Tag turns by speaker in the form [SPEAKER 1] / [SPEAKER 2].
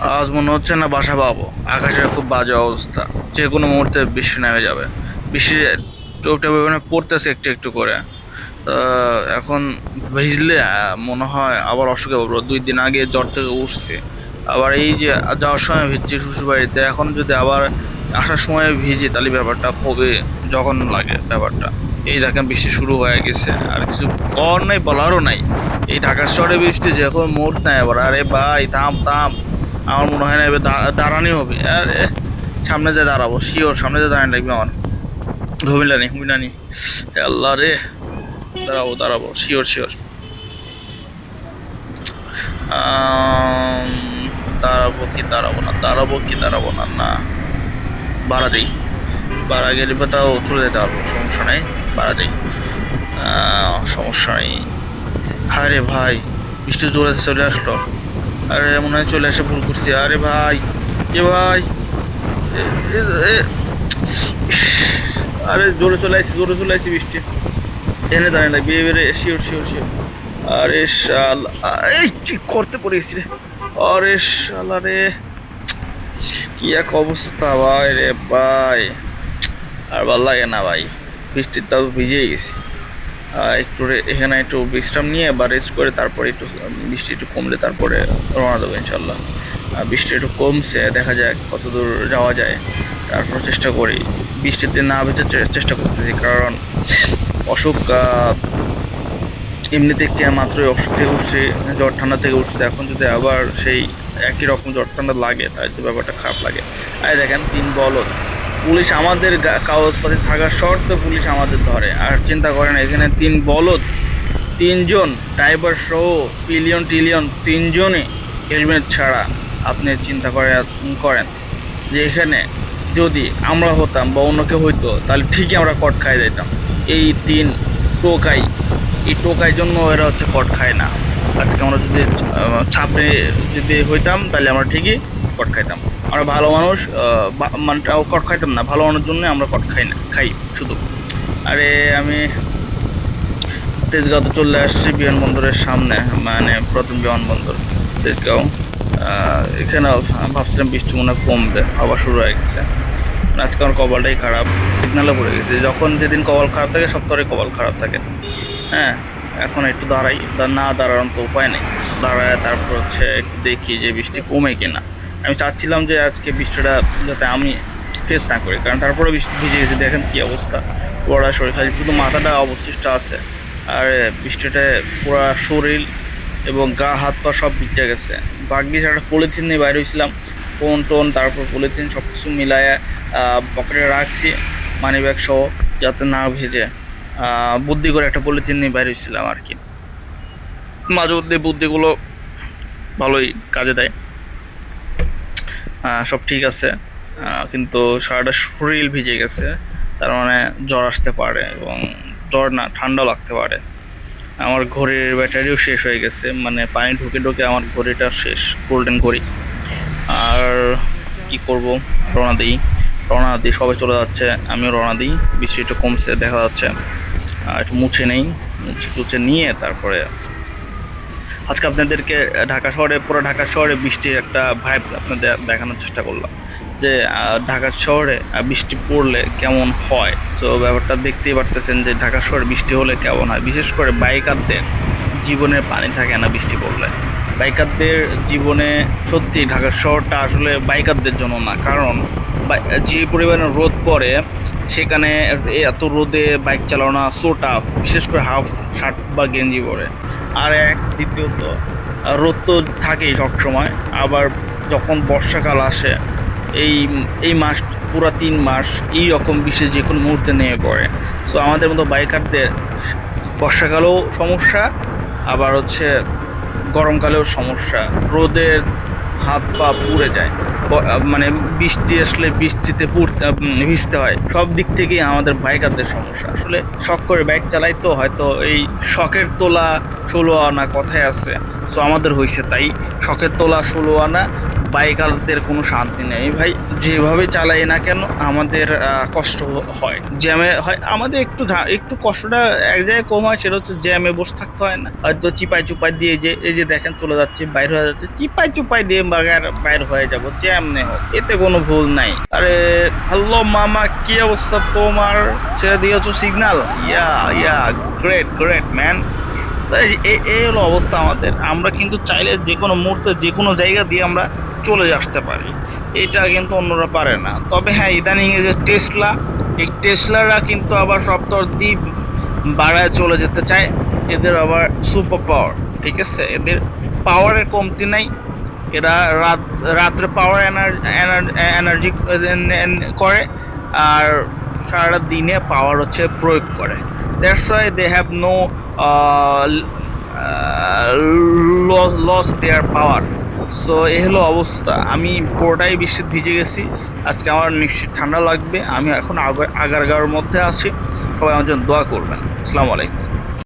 [SPEAKER 1] আজ মনে হচ্ছে না বাসা পাবো। আকাশের খুব বাজে অবস্থা, যে কোনো মুহূর্তে বৃষ্টি নেমে যাবে। বৃষ্টি টোপটা পড়তেছে একটু একটু করে। তা এখন ভিজলে মনে হয় আবার অসুখে পড়বো। 2 দিন আগে জ্বর থেকে উঠছে, আবার এই যে যাওয়ার সময় ভিজছি শ্বশুর বাড়িতে, এখন যদি আবার আসার সময় ভিজি তাহলে ব্যাপারটা খুবই জঘন্য লাগে ব্যাপারটা। এই দেখেন বৃষ্টি শুরু হয়ে গেছে, আর কিছু কর নাই বলারও নাই। এই ঢাকার শহরে বৃষ্টি যখন মোট নাই আবার, আরে ভাই থাম থাম। আমার মনে হয় না এবার দাঁড়ানি হবে। আরে সামনে যে দাঁড়াবো, শিওর সামনে যে দাঁড়ানি লাগবে আমার। ঘুমিলানি ঘুমিলানি, আল্লাহ রে। দাঁড়াবো দাঁড়াবো, শিওর শিওর। দাঁড়াবো কি দাঁড়াবো না, দাঁড়াবো কি দাঁড়াবো না, না বাড়া দেই। বাড়া গেলে বা তাও চলে যেতে পারবো, সমস্যা নেই। বাড়া দেই, সমস্যা নেই। আরে ভাই বৃষ্টি জোরে চলে আসলো। আরে মনে হয় চলে এসে ভুল করছি। আরে ভাই এ ভাই, ইস, আরে জোরে চলে আসছি, জোরে চলে আসছি বৃষ্টি। এনে দাঁড়িয়ে লাগবে এবারে, শিওর শিওর শিওর। আরে শাল, এই ঠিক করতে পড়েছি রে। আরে শালা রে, কি এক অবস্থা ভাই রে ভাই। আর ভাল লাগে না ভাই, বৃষ্টির তাও ভিজেই গেছি। একটু এখানে একটু বিশ্রাম নিয়ে বা রেস্ট করে তারপরে একটু বৃষ্টি একটু কমলে তারপরে রওনা দেবো ইনশাল্লাহ। বৃষ্টি একটু কমছে, দেখা যাক কত দূর যাওয়া যায়। তারপর চেষ্টা করি বৃষ্টিতে না ভেজে চেষ্টা করতেছি, কারণ অসুখ এমনি থেকে মাত্রই অসুখ থেকে উঠছে, জ্বর ঠান্ডা থেকে উঠছে। এখন যদি আবার সেই একই রকম জ্বর ঠান্ডা লাগে তাহলে তো ব্যাপারটা খারাপ লাগে। আর দেখেন 3 বলদ, পুলিশ আমাদের কাগজপাতি থাকার শর্তে পুলিশ আমাদের ধরে। আর চিন্তা করেন এখানে 3 বলদ, 3জন ড্রাইভার সহ, পিলিয়ন টিলিয়ন 3জনই হেলমেট ছাড়া। আপনি চিন্তা করেন যে এখানে যদি আমরা হতাম বা অন্য কেউ হইতো তাহলে ঠিকই আমরা কট খাই যাইতাম। এই 3 টোকাই, এই টোকাই জন্য এরা হচ্ছে কট খায় না। আজকে আমরা যদি ছাপে যদি হইতাম তাহলে আমরা ঠিকই কট খাইতাম। আমরা ভালো মানুষ, মানে কট খাইতাম না, ভালো মানুষের জন্য আমরা কট খাই না, খাই শুধু। আরে আমি তেজগাঁও তো চলে আসছি বিমানবন্দরের সামনে, মানে প্রথম বিমানবন্দর তেজগাঁও। এখানেও ভাবছিলাম বৃষ্টি মনে হয় কমবে, আবার শুরু হয়ে গেছে। আজকে আমার কপালটাই খারাপ, সিগনালে পড়ে গেছে। যখন যেদিন কপাল খারাপ থাকে সপ্তাহে কপাল খারাপ থাকে। হ্যাঁ, এখন একটু দাঁড়াই, না দাঁড়ানোর তো উপায় নেই। দাঁড়ায় তারপর হচ্ছে একটু দেখি যে বৃষ্টি কমে কিনা। আমি চাচ্ছিলাম যে আজকে বৃষ্টিটা যাতে আমি ফেস না করি, কারণ তারপরে ভিজে গেছি। দেখেন কি অবস্থা, পুরো শরীর, খালি শুধু মাথাটা অবশিষ্ট আছে। আর বৃষ্টিতে পুরো শরীর এবং গা হাত পা সব ভিজে গেছে। ভাগ্যিস একটা পলিথিন নিয়ে বাইরে হয়েছিলাম, ফোন টোন তারপর পলিথিন সব কিছু মিলায় পকেটে রাখছি, মানি ব্যাগ সহ, যাতে না ভেজে। বুদ্ধি করে একটা পলিথিন নিয়ে বাইরে হয়েছিলাম আর কি। মাঝে মধ্যে বুদ্ধিগুলো ভালোই কাজে দেয়। সব ঠিক আছে, কিন্তু সারাটা শরীর ভিজে গেছে। তার মানে জ্বর আসতে পারে, এবং জ্বর না ঠান্ডাও লাগতে পারে। আমার ঘড়ির ব্যাটারিও শেষ হয়ে গেছে, মানে পানি ঢুকে ঢুকে আমার ঘড়িটা শেষ, গোল্ডেন ঘড়ি। আর কি করব, রওনা দিই। রওনা দিই, সবাই চলে যাচ্ছে, আমিও রওনা দিই। বৃষ্টি একটু কমছে দেখা যাচ্ছে। একটু মুছে নেই, মুছে টুছে নিয়ে তারপরে আজকে আপনাদেরকে ঢাকা শহরে, পুরো ঢাকা শহরে বৃষ্টির একটা ভাইব আপনাদের দেখানোর চেষ্টা করলাম, যে ঢাকা শহরে বৃষ্টি পড়লে কেমন হয়। তো ব্যাপারটা দেখতেই পারতেছেন যে ঢাকা শহরে বৃষ্টি হলে কেমন হয়। বিশেষ করে বাইকারদের জীবনে পানি থাকে না বৃষ্টি পড়লে। বাইকারদের জীবনে সত্যি ঢাকা শহরটা আসলে বাইকারদের জন্য না, কারণ যে পরিমাণে রোদ পড়ে সেখানে এত রোদে বাইক চালানো সো টাফ, বিশেষ করে হাফ শার্ট বা গেঞ্জি পরে। আর দ্বিতীয়ত রোদ তো থাকেই সবসময়, আবার যখন বর্ষাকাল আসে এই এই মাস, পুরা 3 মাস এই রকম বৃষ্টি যে কোনো মুহূর্তে নেমে পড়ে। সো আমাদের মতো বাইকারদের বর্ষাকালেও সমস্যা, আবার হচ্ছে গরমকালেও সমস্যা। রোদের হাত পা পুড়ে যায়, মানে বৃষ্টি আসলে বৃষ্টিতে ভিজতে হয়। সব দিক থেকেই আমাদের বাইকারদের সমস্যা। আসলে শখ করে বাইক চালাই তো, হয়তো এই শখের তোলা 16 আনা কথায় আছে। সো আমাদের হয়েছে তাই, শখের তোলা 16 আনা, বাইকারদের কোনো শান্তি নেই ভাই। যেভাবে চালাই না কেন আমাদের কষ্ট হয়, জ্যামে হয় আমাদের একটু একটু কষ্টটা এক জায়গায় কম হয়, সেটা হচ্ছে জ্যামে বসে থাকতে হয় না, হয়তো চিপাই চুপাই দিয়ে যে এই যে দেখেন চলে যাচ্ছে বাইর হয়ে যাচ্ছে, চিপাই চুপাই দিয়ে বাগার বাইর হয়ে যাব জ্যাম নেই হোক, এতে কোনো ভুল নাই। আরে হ্যালো মামা, কি অবস্থা তোমার? ছেড়ে দিয়েছো সিগন্যাল? ইয়া ইয়া, গ্রেট গ্রেট ম্যান। তো এই হলো অবস্থা আমাদের। আমরা কিন্তু চাইলে যে কোনো মুহূর্তে যে কোনো জায়গা দিয়ে আমরা চলে আসতে পারি, এটা কিন্তু অন্যরা পারে না। তবে হ্যাঁ, ইদানিং এই যে টেসলা, এই টেসলারা কিন্তু আবার সপ্তাহ দিয়ে বাড়ায় চলে যেতে চায়। এদের আবার সুপার পাওয়ার, ঠিক আছে, এদের পাওয়ারের কমতি নাই। এরা রাত্রে পাওয়ার এনার্জি করে, আর সারা দিনে পাওয়ার হচ্ছে প্রয়োগ করে। That's why they have no loss their power. So এই হলো অবস্থা। আমি পুরোটাই বৃষ্টিতে ভিজে গেছি, আজকে আমার নিশ্চিত ঠান্ডা লাগবে। আমি এখন আগার মধ্যে আছি, সবাই আমার জন্য দোয়া করবেন। আসসালামু আলাইকুম।